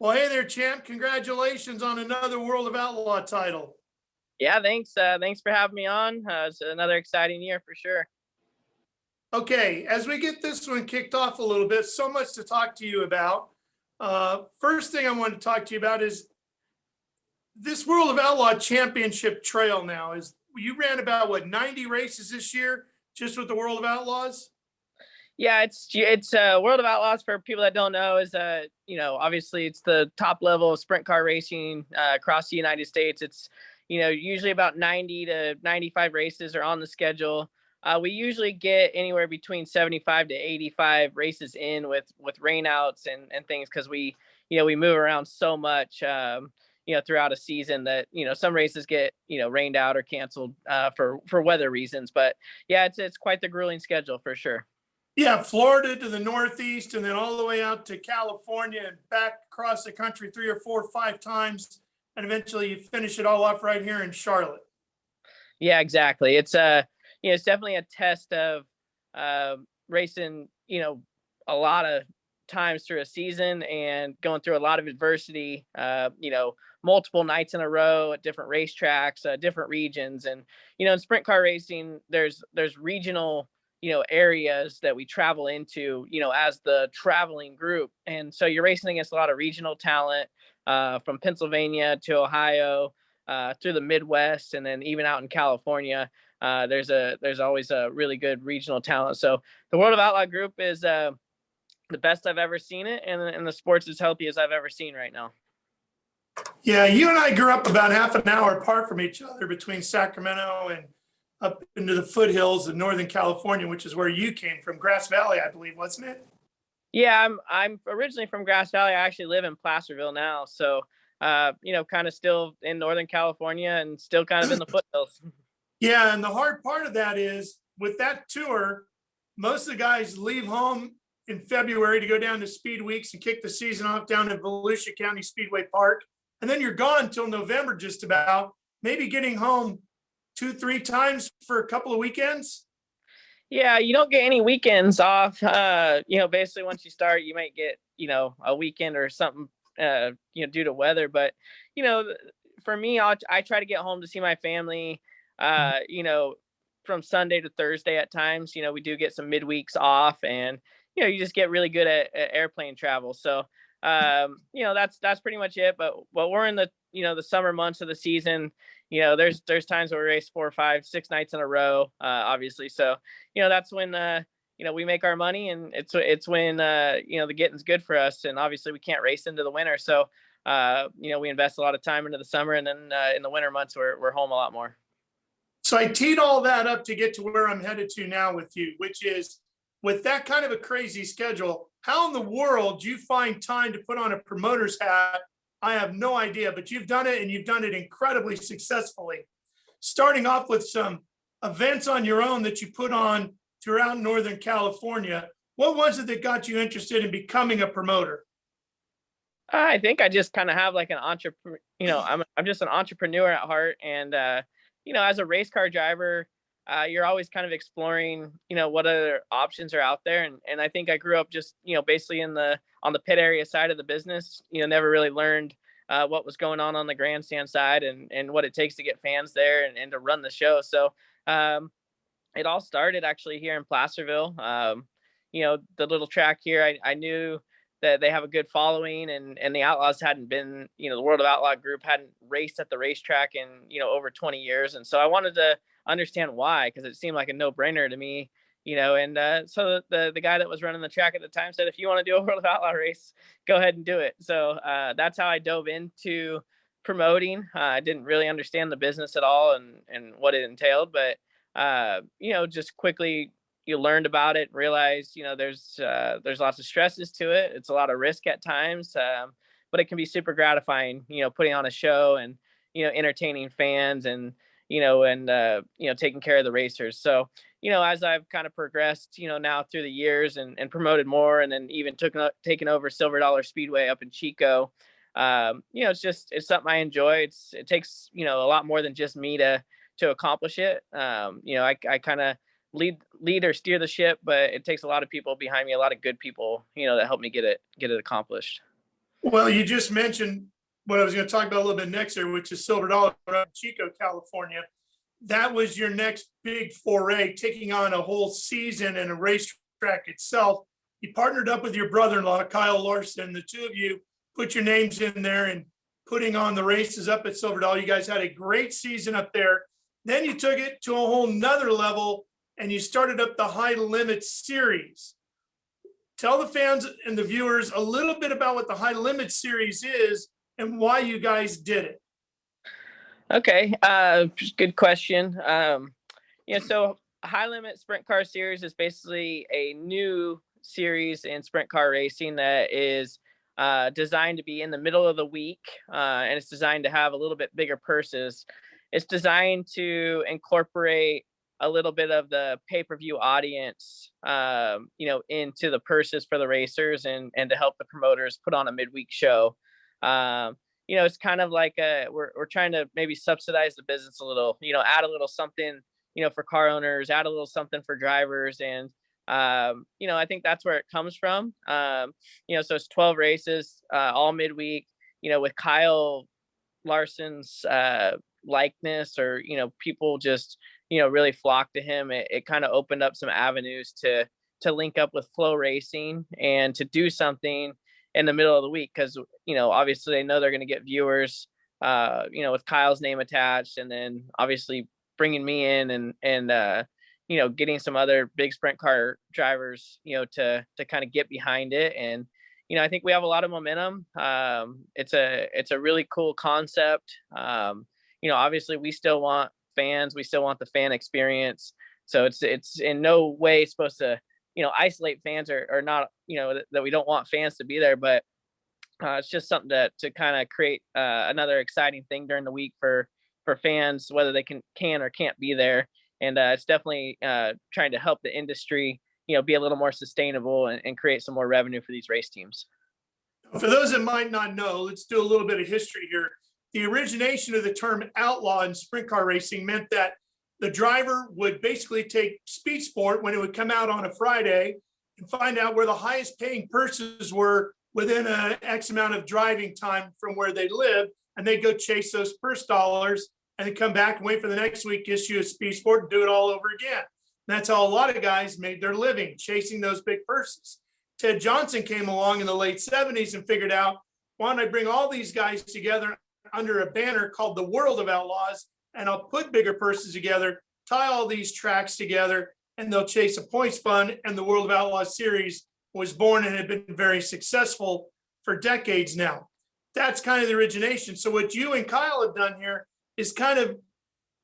Well, hey there, champ. Congratulations on another World of Outlaw title. Yeah, thanks. Thanks for having me on. It's another exciting year for sure. Okay, as we get this one kicked off a little bit, so much to talk to you about. First thing I want to talk to you about is this World of Outlaw Championship trail now. You ran about, what, 90 races this year just with the World of Outlaws? Yeah, it's World of Outlaws, for people that don't know, is obviously it's the top level of sprint car racing across the United States. It's usually about 90 to 95 races are on the schedule. We usually get anywhere between 75 to 85 races in with rainouts and things, because we move around so much throughout a season that some races get rained out or canceled for weather reasons. But yeah, it's quite the grueling schedule for sure. Yeah, Florida to the Northeast and then all the way out to California and back across the country 3 or 4 or 5 times. And eventually you finish it all off right here in Charlotte. Yeah, exactly. It's definitely a test of racing, a lot of times through a season and going through a lot of adversity, multiple nights in a row at different racetracks, different regions. And, in sprint car racing, there's regional, areas that we travel into, as the traveling group. And so you're racing against a lot of regional talent from Pennsylvania to Ohio, through the Midwest, and then even out in California. There's always a really good regional talent. So the World of Outlaw group is the best I've ever seen it, and the sport's as healthy as I've ever seen right now. Yeah, you and I grew up about half an hour apart from each other between Sacramento and up into the foothills of Northern California, which is where you came from, Grass Valley, I believe, wasn't it? Yeah, I'm originally from Grass Valley. I actually live in Placerville now. So, kind of still in Northern California and still kind of in the foothills. Yeah, and the hard part of that is with that tour, most of the guys leave home in February to go down to Speed Weeks and kick the season off down in Volusia County Speedway Park. And then you're gone till November, just about, maybe getting home 2-3 times for a couple of weekends. Yeah, you don't get any weekends off. Basically once you start, you might get, a weekend or something, due to weather. But, for me, I try to get home to see my family, from Sunday to Thursday at times. We do get some midweeks off, and, you just get really good at airplane travel. So, that's pretty much it. But we're in the summer months of the season. There's times where we race 4, 5, 6 nights in a row, obviously. So, that's when, we make our money, and it's when, the getting's good for us. And obviously we can't race into the winter. So, we invest a lot of time into the summer, and then in the winter months, we're home a lot more. So I teed all that up to get to where I'm headed to now with you, which is, with that kind of a crazy schedule, how in the world do you find time to put on a promoter's hat? I have no idea, but you've done it, and you've done it incredibly successfully. Starting off with some events on your own that you put on throughout Northern California. What was it that got you interested in becoming a promoter? I think I just kind of have like an entrepreneur, I'm just an entrepreneur at heart. And, as a race car driver, you're always kind of exploring, what other options are out there. And I think I grew up just, basically on the pit area side of the business, never really learned what was going on the grandstand side, and what it takes to get fans there, and to run the show. So it all started actually here in Placerville. The little track here, I knew that they have a good following, and the Outlaws hadn't been, the World of Outlaw group hadn't raced at the racetrack in, over 20 years. And so I wanted to understand why, because it seemed like a no-brainer to me, so the guy that was running the track at the time said, if you want to do a World of Outlaw race, go ahead and do it. So that's how I dove into promoting. I didn't really understand the business at all, and what it entailed, but just quickly you learned about it, realized, there's lots of stresses to it. It's a lot of risk at times, but it can be super gratifying, putting on a show, and, entertaining fans, and, taking care of the racers. So, as I've kind of progressed, now through the years, and promoted more, and then even taken over Silver Dollar Speedway up in Chico, it's something I enjoy. It takes, a lot more than just me to accomplish it. I kind of lead or steer the ship, but it takes a lot of people behind me, a lot of good people, that help me get it accomplished. Well, you just mentioned what I was going to talk about a little bit next here, which is Silver Dollar out of Chico, California. That was your next big foray, taking on a whole season and a racetrack itself. You partnered up with your brother-in-law, Kyle Larson. The two of you put your names in there and putting on the races up at Silver Dollar. You guys had a great season up there. Then you took it to a whole nother level and you started up the High Limit Series. Tell the fans and the viewers a little bit about what the High Limit Series is and why you guys did it. Okay, good question. So High Limit Sprint Car Series is basically a new series in sprint car racing that is designed to be in the middle of the week, and it's designed to have a little bit bigger purses. It's designed to incorporate a little bit of the pay-per-view audience, into the purses for the racers and to help the promoters put on a midweek show. It's kind of like we're trying to maybe subsidize the business a little, add a little something, for car owners, add a little something for drivers. And, I think that's where it comes from. So it's 12 races, all midweek, with Kyle Larson's likeness, or, people just, really flocked to him. It kind of opened up some avenues to link up with Flow Racing and to do something in the middle of the week, because obviously they know they're going to get viewers with Kyle's name attached, and then obviously bringing me in and getting some other big sprint car drivers to kind of get behind it. And I think we have a lot of momentum. It's a really cool concept. Obviously we still want fans, we still want the fan experience, so it's in no way supposed to isolate fans or not, that we don't want fans to be there, but it's just something to kind of create another exciting thing during the week for fans, whether they can or can't be there. And it's definitely trying to help the industry, be a little more sustainable and create some more revenue for these race teams. For those that might not know, let's do a little bit of history here. The origination of the term outlaw in sprint car racing meant that the driver would basically take Speed Sport when it would come out on a Friday and find out where the highest paying purses were within an X amount of driving time from where they lived. And they'd go chase those purse dollars and then come back and wait for the next week, issue a Speed Sport and do it all over again. And that's how a lot of guys made their living, chasing those big purses. Ted Johnson came along in the late 70s and figured out, why don't I bring all these guys together under a banner called the World of Outlaws, and I'll put bigger purses together, tie all these tracks together, and they'll chase a points fund. And the World of Outlaws series was born and had been very successful for decades now. That's kind of the origination. So what you and Kyle have done here is kind of,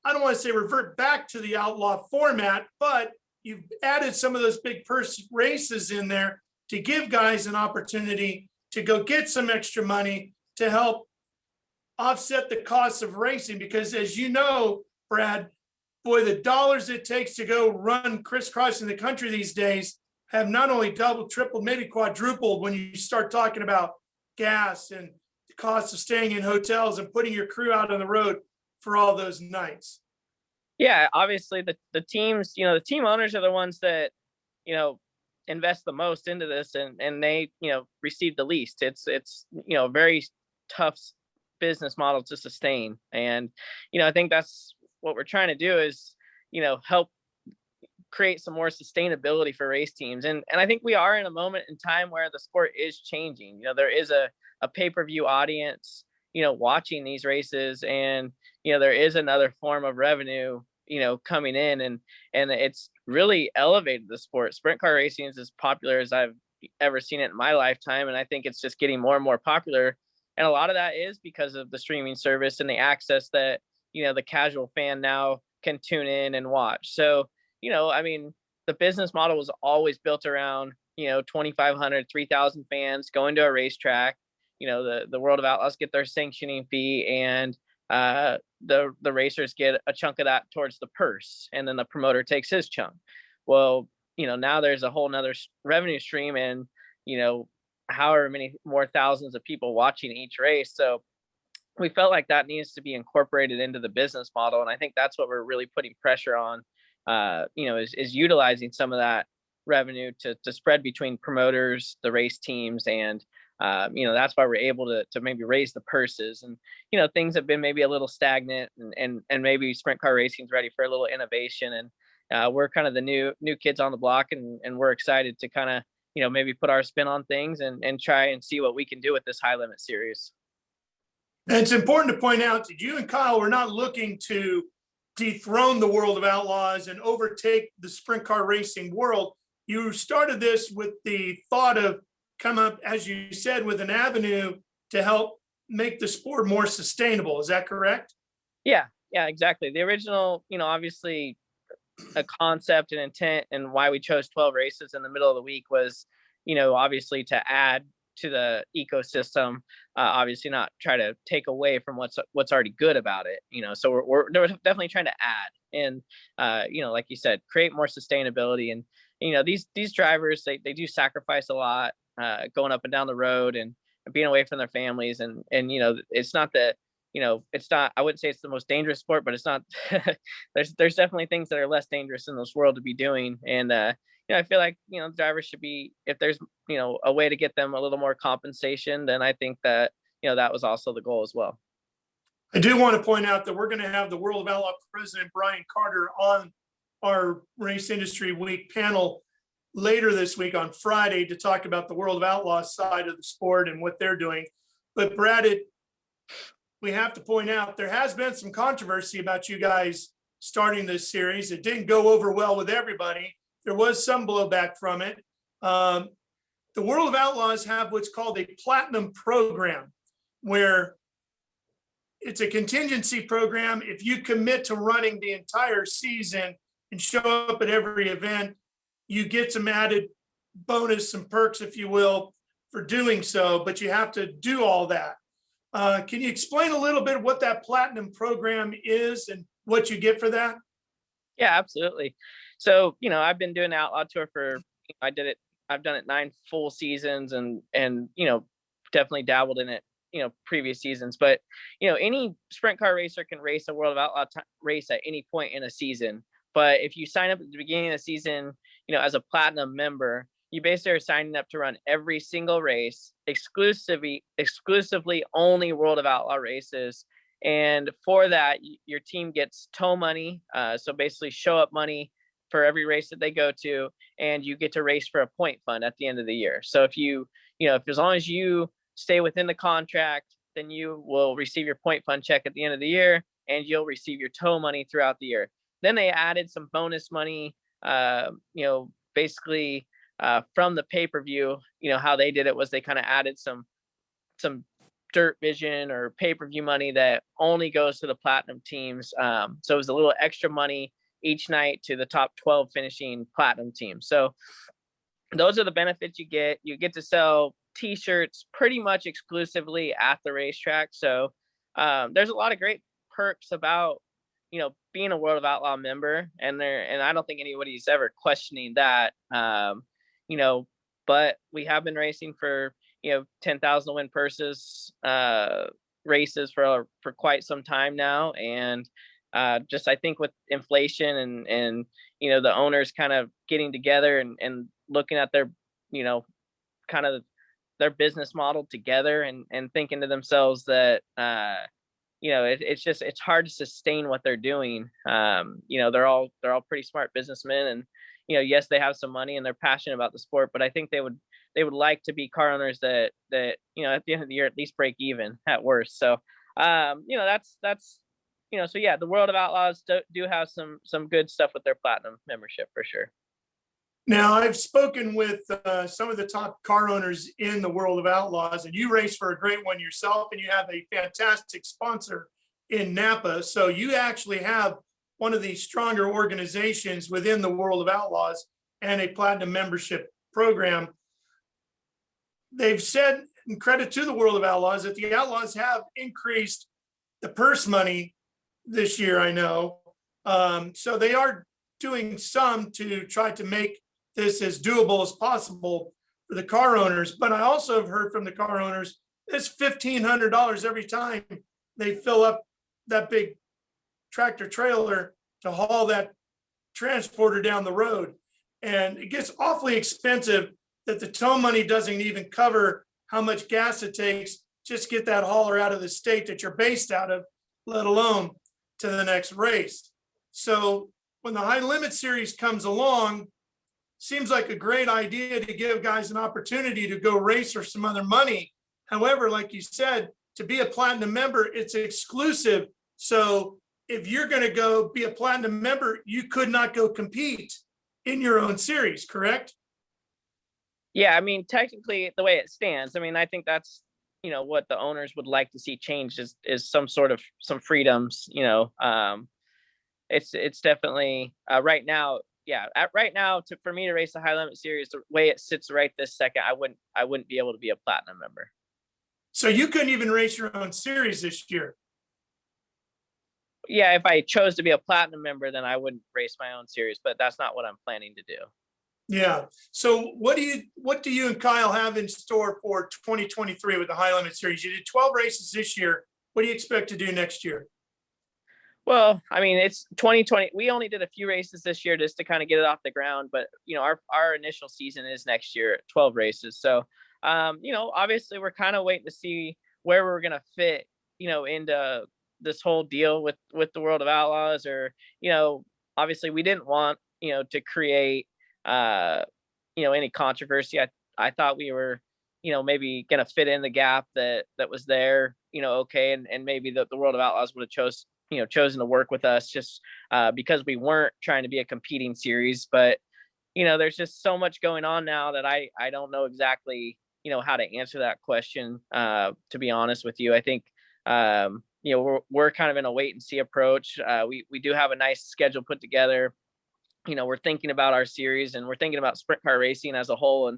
I don't want to say revert back to the outlaw format, but you've added some of those big purse races in there to give guys an opportunity to go get some extra money to help offset the costs of racing. Because as you know, Brad, boy, the dollars it takes to go run crisscrossing the country these days have not only doubled, tripled, maybe quadrupled when you start talking about gas and the cost of staying in hotels and putting your crew out on the road for all those nights. Yeah, obviously the teams, the team owners are the ones that, invest the most into this, and they, receive the least. It's a very tough business model to sustain. And, I think that's what we're trying to do is, help create some more sustainability for race teams. And I think we are in a moment in time where the sport is changing. There is a pay-per-view audience, watching these races, and, there is another form of revenue, coming in, and it's really elevated the sport. Sprint car racing is as popular as I've ever seen it in my lifetime. And I think it's just getting more and more popular. And a lot of that is because of the streaming service and the access that, the casual fan now can tune in and watch. So, the business model was always built around, 2,500, 3,000 fans going to a racetrack. The World of Outlaws get their sanctioning fee, and the racers get a chunk of that towards the purse, and then the promoter takes his chunk. Well, now there's a whole nother revenue stream, and, however many more thousands of people watching each race. So we felt like that needs to be incorporated into the business model. And I think that's what we're really putting pressure on, is utilizing some of that revenue to spread between promoters, the race teams, and That's why we're able to maybe raise the purses. And things have been maybe a little stagnant, and maybe sprint car racing is ready for a little innovation. And we're kind of the new kids on the block, and we're excited to kind of maybe put our spin on things and try and see what we can do with this high limit series. And it's important to point out that you and Kyle were not looking to dethrone the World of Outlaws and overtake the sprint car racing world. You started this with the thought of come up, as you said, with an avenue to help make the sport more sustainable. Is that correct? Yeah, exactly. The original, obviously a concept and intent and why we chose 12 races in the middle of the week was, obviously to add to the ecosystem, obviously not try to take away from what's already good about it. So we're definitely trying to add and, like you said, create more sustainability. And, these drivers, they do sacrifice a lot, going up and down the road and being away from their families. And, it's not that, it's not, I wouldn't say it's the most dangerous sport, but it's not, there's definitely things that are less dangerous in this world to be doing. And, I feel like, drivers should be, if there's, a way to get them a little more compensation, then I think that, that was also the goal as well. I do want to point out that we're going to have the World of Outlaw president, Brian Carter, on our Race Industry Week panel later this week on Friday to talk about the World of Outlaws side of the sport and what they're doing. But Brad, we have to point out there has been some controversy about you guys starting this series. It didn't go over well with everybody. There was some blowback from it. The World of Outlaws have what's called a platinum program, where it's a contingency program. If you commit to running the entire season and show up at every event, you get some added bonus, some perks, if you will, for doing so, but you have to do all that. Can you explain a little bit what that platinum program is and what you get for that? Yeah, absolutely. So, I've been doing the Outlaw Tour for, I've done it 9 full seasons and, definitely dabbled in it, previous seasons. But, any sprint car racer can race a World of Outlaw race at any point in a season. But if you sign up at the beginning of the season, as a platinum member, you basically are signing up to run every single race, exclusively only World of Outlaw races. And for that, your team gets tow money. So basically show up money for every race that they go to, and you get to race for a point fund at the end of the year. So if if as long as you stay within the contract, then you will receive your point fund check at the end of the year, and you'll receive your tow money throughout the year. Then they added some bonus money, basically from the pay-per-view. How they did it was they kind of added some dirt vision or pay-per-view money that only goes to the platinum teams. So it was a little extra money each night to the top 12 finishing platinum teams. So those are the benefits you get. You get to sell t-shirts pretty much exclusively at the racetrack. So there's a lot of great perks about, being a World of Outlaw member, and I don't think anybody's ever questioning that. But we have been racing for, 10,000 win purses races for quite some time now. And just, I think with inflation and the owners kind of getting together and looking at their, kind of their business model together and thinking to themselves that, it's hard to sustain what they're doing. They're all pretty smart businessmen, and, yes, they have some money and they're passionate about the sport, but I think they would like to be car owners that, at the end of the year, at least break even at worst. So, that's, so yeah, the World of Outlaws do have some good stuff with their platinum membership for sure. Now, I've spoken with some of the top car owners in the World of Outlaws, and you race for a great one yourself, and you have a fantastic sponsor in Napa. So you actually have one of the stronger organizations within the World of Outlaws and a platinum membership program. They've said, and credit to the World of Outlaws, that the Outlaws have increased the purse money this year, I know. So they are doing some to try to make this as doable as possible for the car owners. But I also have heard from the car owners, it's $1,500 every time they fill up that big tractor trailer to haul that transporter down the road. And it gets awfully expensive that the tow money doesn't even cover how much gas it takes just to get that hauler out of the state that you're based out of, let alone to the next race. So when the high limit series comes along, seems like a great idea to give guys an opportunity to go race for some other money. However, like you said, to be a platinum member, it's exclusive. So if you're going to go be a platinum member, you could not go compete in your own series, correct? Yeah, I mean, technically, the way it stands, I mean, I think that's, what the owners would like to see changed is some sort of some freedoms. It's definitely right now. Yeah, right now, for me to race the high limit series, the way it sits right this second, I wouldn't be able to be a platinum member. So you couldn't even race your own series this year. Yeah, if I chose to be a platinum member, then I wouldn't race my own series, but that's not what I'm planning to do. Yeah. So what do you and Kyle have in store for 2023 with the high limit series? You did 12 races this year. What do you expect to do next year? Well, I mean, it's 2020. We only did a few races this year just to kind of get it off the ground, but our initial season is next year at 12 races. So, obviously we're kind of waiting to see where we're going to fit, into this whole deal with the World of Outlaws, or, obviously we didn't want, to create, any controversy. I thought we were, maybe going to fit in the gap that was there, okay. And maybe the World of Outlaws would have chosen to work with us just because we weren't trying to be a competing series. But, there's just so much going on now that I don't know exactly, how to answer that question. To be honest with you, I think, we're kind of in a wait and see approach. We do have a nice schedule put together. We're thinking about our series, and we're thinking about sprint car racing as a whole,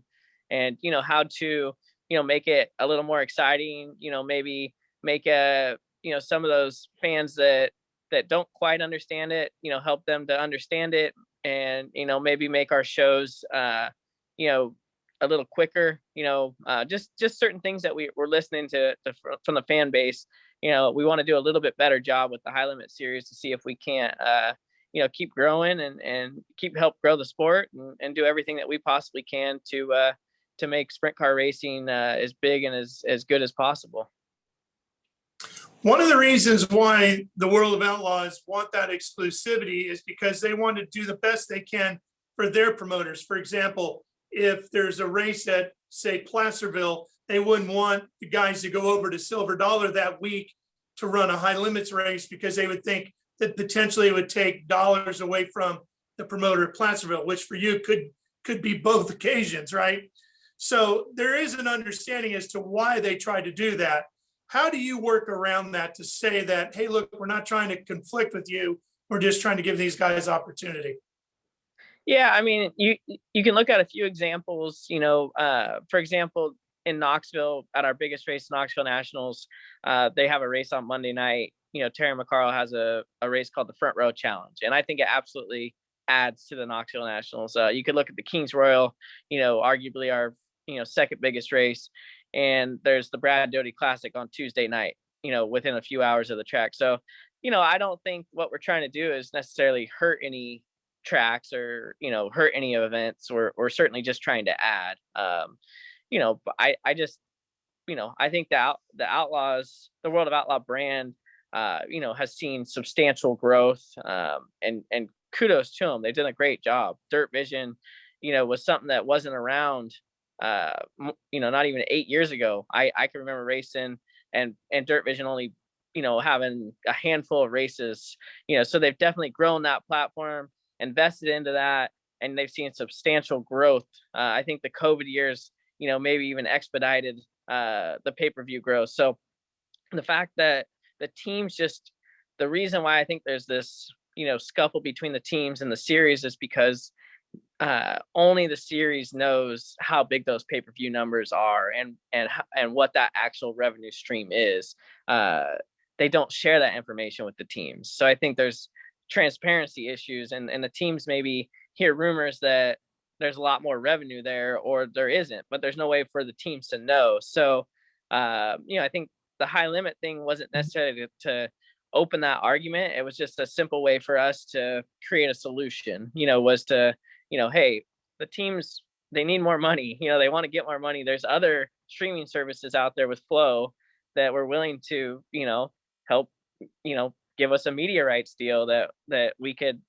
and how to, make it a little more exciting, maybe make some of those fans that don't quite understand it, help them to understand it, and, maybe make our shows, a little quicker, just certain things that we're listening to from the fan base. We want to do a little bit better job with the high limit series to see if we can't, keep growing and help grow the sport, and do everything that we possibly can to make sprint car racing as big and as good as possible. One of the reasons why the World of Outlaws want that exclusivity is because they want to do the best they can for their promoters. For example, if there's a race at, say, Placerville, they wouldn't want the guys to go over to Silver Dollar that week to run a high limits race, because they would think that potentially it would take dollars away from the promoter at Placerville, which for you could be both occasions, right? So there is an understanding as to why they try to do that. How do you work around that to say that, hey, look, we're not trying to conflict with you. We're just trying to give these guys opportunity? Yeah, I mean, you can look at a few examples. For example, in Knoxville, at our biggest race, Knoxville Nationals, they have a race on Monday night. Terry McCarl has a race called the Front Row Challenge, and I think it absolutely adds to the Knoxville Nationals. You could look at the Kings Royal, arguably our second biggest race, and there's the Brad Doty Classic on Tuesday night, within a few hours of the track. So, I don't think what we're trying to do is necessarily hurt any tracks or hurt any events, or certainly just trying to add. But I just I think the Outlaws, the World of Outlaw brand, has seen substantial growth, and kudos to them. They've done a great job. Dirt Vision, was something that wasn't around, not even 8 years ago. I can remember racing and Dirt Vision only, having a handful of races, so they've definitely grown that platform, invested into that, and they've seen substantial growth. I think the COVID years, maybe even expedited the pay-per-view growth. So the fact that the teams, just the reason why I think there's this, scuffle between the teams and the series is because only the series knows how big those pay-per-view numbers are, and what that actual revenue stream is. They don't share that information with the teams. So I think there's transparency issues, and the teams maybe hear rumors that there's a lot more revenue there, or there isn't, but there's no way for the teams to know. So, I think the high limit thing wasn't necessarily to open that argument. It was just a simple way for us to create a solution, was to, hey, the teams, they need more money, they want to get more money. There's other streaming services out there with Flow that were willing to, help, give us a media rights deal that we could,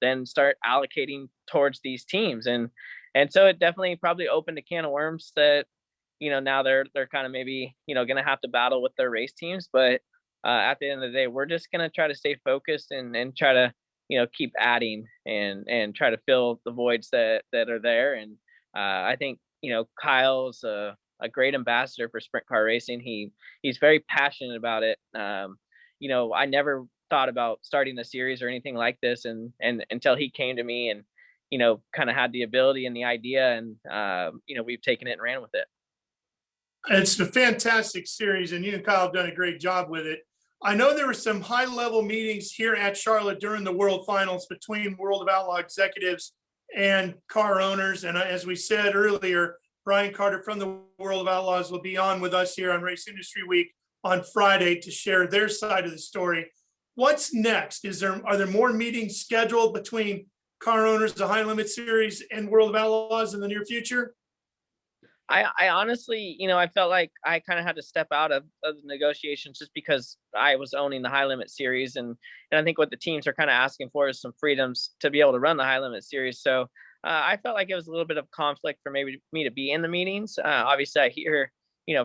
then start allocating towards these teams. And so it definitely probably opened a can of worms that, now they're kind of maybe, going to have to battle with their race teams. But at the end of the day, we're just going to try to stay focused and try to, keep adding and try to fill the voids that are there. And I think, Kyle's a great ambassador for sprint car racing. He's very passionate about it. I never thought about starting a series or anything like this, and until he came to me and, kind of had the ability and the idea, and we've taken it and ran with it. It's a fantastic series, and you and Kyle have done a great job with it. I know there were some high-level meetings here at Charlotte during the World Finals between World of Outlaw executives and car owners. And as we said earlier, Brian Carter from the World of Outlaws will be on with us here on Race Industry Week on Friday to share their side of the story. What's next? Are there more meetings scheduled between car owners, the High Limit Series, and World of Outlaws in the near future? I honestly, I felt like I kind of had to step out of the negotiations just because I was owning the High Limit Series, and I think what the teams are kind of asking for is some freedoms to be able to run the High Limit Series. So I felt like it was a little bit of conflict for maybe me to be in the meetings. Obviously, I hear,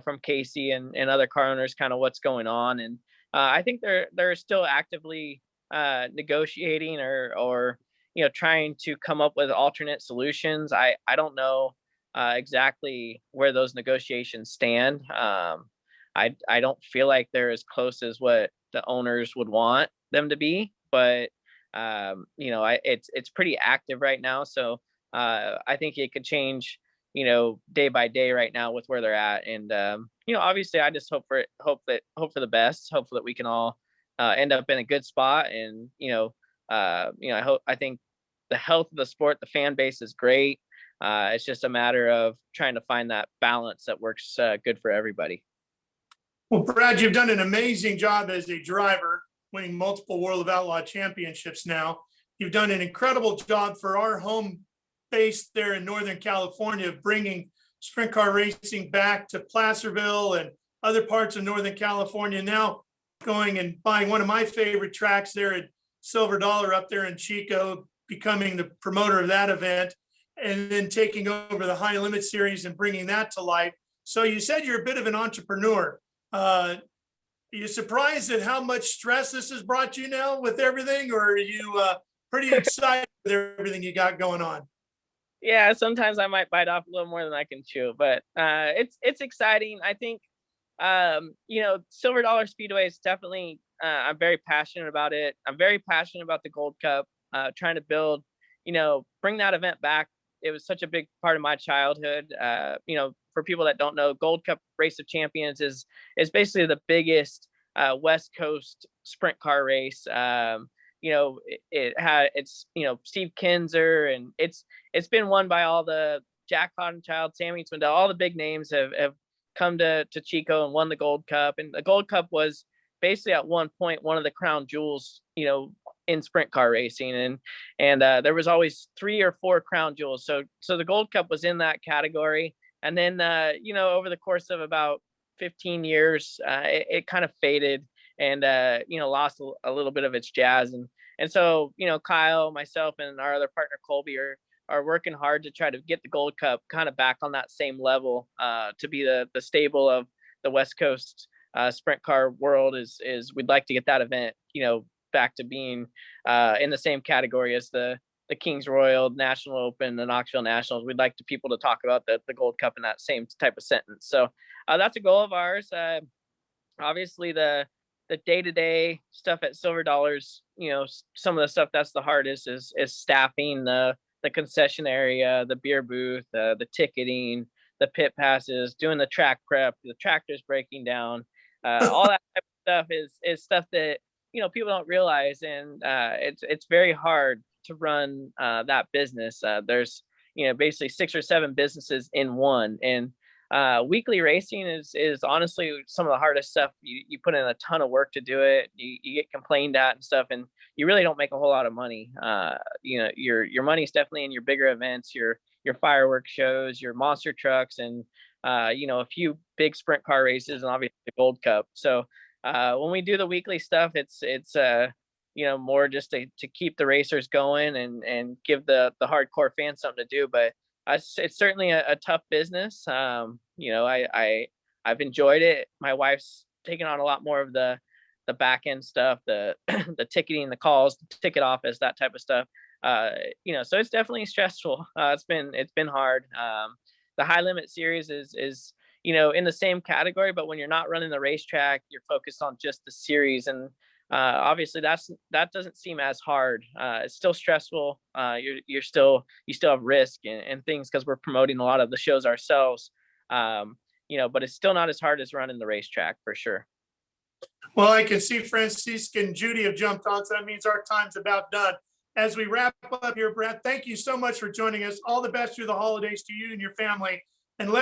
from Casey and other car owners kind of what's going on, and I think they're still actively negotiating or trying to come up with alternate solutions. I don't know exactly where those negotiations stand. I don't feel like they're as close as what the owners would want them to be, but it's pretty active right now. So I think it could change, day by day right now with where they're at. And obviously, I just hope for the best. Hopefully that we can all end up in a good spot. And I think the health of the sport, the fan base is great. It's just a matter of trying to find that balance that works good for everybody. Well, Brad, you've done an amazing job as a driver, winning multiple World of Outlaw championships now. You've done an incredible job for our home base there in Northern California of bringing sprint car racing back to Placerville and other parts of Northern California. Now going and buying one of my favorite tracks there at Silver Dollar up there in Chico, becoming the promoter of that event, and then taking over the High Limit Series and bringing that to life. So you said you're a bit of an entrepreneur. Are you surprised at how much stress this has brought you now with everything, or are you pretty excited with everything you got going on? Yeah, sometimes I might bite off a little more than I can chew, but it's exciting. I think Silver Dollar Speedway is definitely I'm very passionate about it. I'm very passionate about the Gold Cup, trying to build, bring that event back. It was such a big part of my childhood. For people that don't know, Gold Cup Race of Champions is basically the biggest West Coast sprint car race. It's Steve Kinzer, and it's been won by all the Jack Cottonchild, Sammy Swindell, all the big names have come to Chico and won the Gold Cup. And the Gold Cup was basically at one point one of the crown jewels, in sprint car racing, and there was always 3 or 4 crown jewels. So the Gold Cup was in that category. And then over the course of about 15 years, it kind of faded and lost a little bit of its jazz. And so Kyle, myself, and our other partner Colby are working hard to try to get the Gold Cup kind of back on that same level, to be the stable of the West Coast sprint car world. Is we'd like to get that event back to being in the same category as the Kings Royal, National Open, the Knoxville Nationals. We'd like people to talk about the Gold Cup in that same type of sentence. So that's a goal of ours. Obviously the day-to-day stuff at Silver Dollars, some of the stuff that's the hardest is staffing the concession area, the beer booth, the ticketing, the pit passes, doing the track prep, the tractors breaking down, all that type of stuff is stuff that people don't realize, and it's very hard to run that business. There's basically 6 or 7 businesses in one, and weekly racing is honestly some of the hardest stuff. You put in a ton of work to do it. You get complained at and stuff, and you really don't make a whole lot of money. Your money's definitely in your bigger events, your fireworks shows, your monster trucks, and a few big sprint car races and obviously the Gold Cup. So when we do the weekly stuff, it's more just to keep the racers going and give the hardcore fans something to do. But it's certainly a tough business. I've enjoyed it. My wife's taken on a lot more of the back end stuff, the the ticketing, the calls, the ticket office, that type of stuff. So it's definitely stressful. It's been hard. The high limit series is in the same category, but when you're not running the racetrack, you're focused on just the series, and obviously that doesn't seem as hard. It's still stressful. You still have risk and things because we're promoting a lot of the shows ourselves. But it's still not as hard as running the racetrack for sure. Well, I can see Francisca and Judy have jumped on, so that means our time's about done. As we wrap up here, Brett, thank you so much for joining us. All the best through the holidays to you and your family. And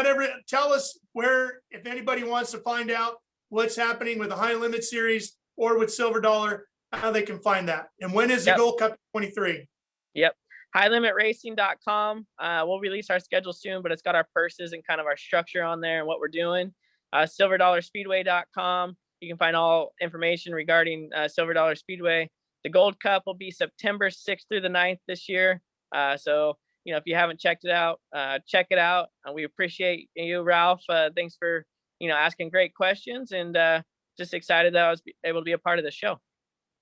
tell us where, if anybody wants to find out what's happening with the High Limit Series or with Silver Dollar, how they can find that. And when is the Gold Cup 23? Yep. highlimitracing.com. We'll release our schedule soon, but it's got our purses and kind of our structure on there and what we're doing. silverdolarspeedway.com. You can find all information regarding Silver Dollar Speedway. The Gold Cup will be September 6th through the 9th this year. So, if you haven't checked it out, check it out. We appreciate you, Ralph. Thanks for, asking great questions, and just excited that I was able to be a part of the show.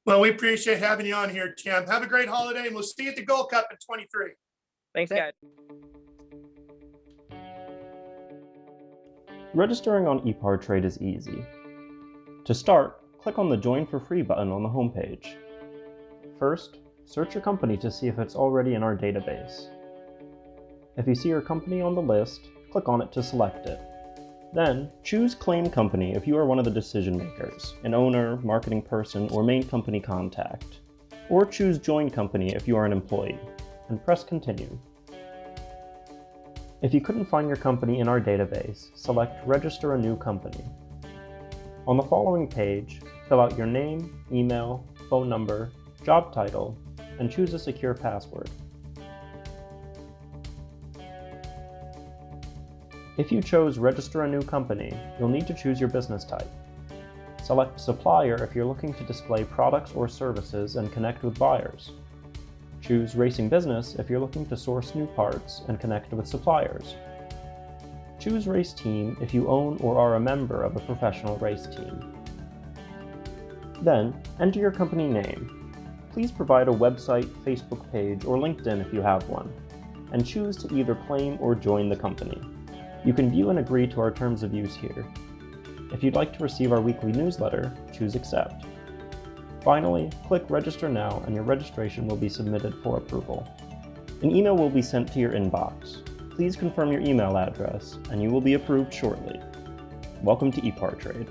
Well, we appreciate having you on here, Tim. Have a great holiday, and we'll see you at the Gold Cup in 23. Thanks, guys. Registering on EPARTRADE is easy. To start, click on the Join for Free button on the homepage. First, search your company to see if it's already in our database. If you see your company on the list, click on it to select it. Then, choose Claim Company if you are one of the decision makers, an owner, marketing person, or main company contact. Or choose Join Company if you are an employee, and press Continue. If you couldn't find your company in our database, select Register a New Company. On the following page, fill out your name, email, phone number, job title, and choose a secure password. If you chose Register a New Company, you'll need to choose your business type. Select Supplier if you're looking to display products or services and connect with buyers. Choose Racing Business if you're looking to source new parts and connect with suppliers. Choose Race Team if you own or are a member of a professional race team. Then, enter your company name. Please provide a website, Facebook page, or LinkedIn if you have one, and choose to either claim or join the company. You can view and agree to our terms of use here. If you'd like to receive our weekly newsletter, choose Accept. Finally, click Register Now and your registration will be submitted for approval. An email will be sent to your inbox. Please confirm your email address and you will be approved shortly. Welcome to EPARTRADE.